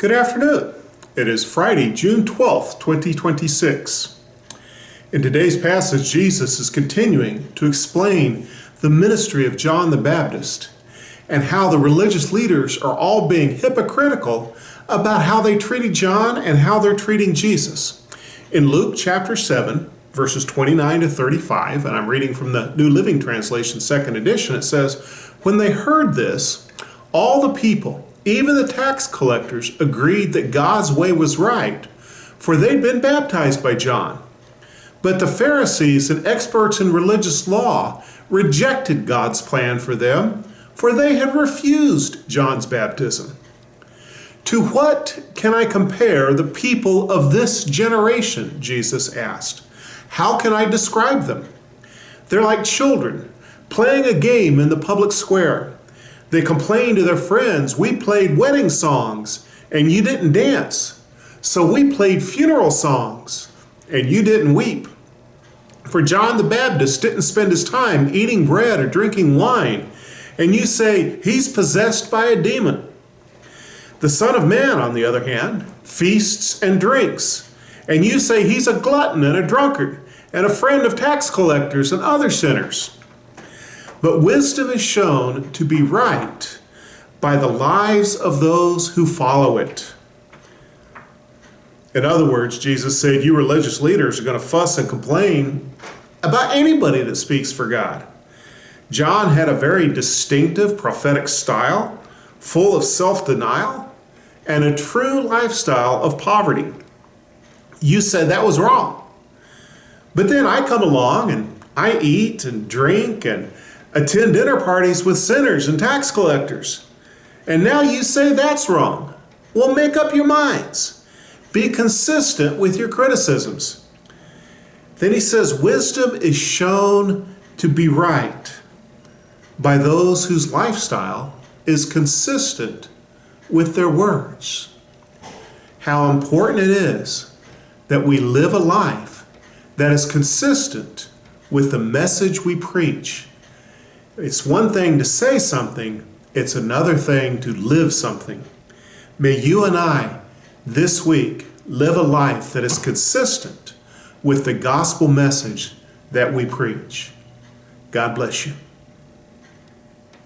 Good afternoon. It is Friday, June 12th, 2026. In today's passage, Jesus is continuing to explain the ministry of John the Baptist and how the religious leaders are all being hypocritical about how they treated John and how they're treating Jesus. In Luke chapter 7, verses 29 to 35, and I'm reading from the New Living Translation, second edition, it says, "When they heard this, all the people, even the tax collectors, agreed that God's way was right, for they'd been baptized by John. But the Pharisees and experts in religious law rejected God's plan for them, for they had refused John's baptism. To what can I compare the people of this generation?" Jesus asked. "How can I describe them? They're like children playing a game in the public square. They complain to their friends, 'We played wedding songs and you didn't dance. So we played funeral songs and you didn't weep. For John the Baptist didn't spend his time eating bread or drinking wine, and you say he's possessed by a demon. The Son of Man, on the other hand, feasts and drinks, and you say he's a glutton and a drunkard and a friend of tax collectors and other sinners. But wisdom is shown to be right by the lives of those who follow it." In other words, Jesus said, you religious leaders are going to fuss and complain about anybody that speaks for God. John had a very distinctive prophetic style, full of self-denial, and a true lifestyle of poverty. You said that was wrong. But then I come along and I eat and drink and attend dinner parties with sinners and tax collectors. And now you say that's wrong. Well, make up your minds. Be consistent with your criticisms. Then he says, wisdom is shown to be right by those whose lifestyle is consistent with their words. How important it is that we live a life that is consistent with the message we preach. It's one thing to say something, it's another thing to live something. May you and I this week live a life that is consistent with the gospel message that we preach. God bless you.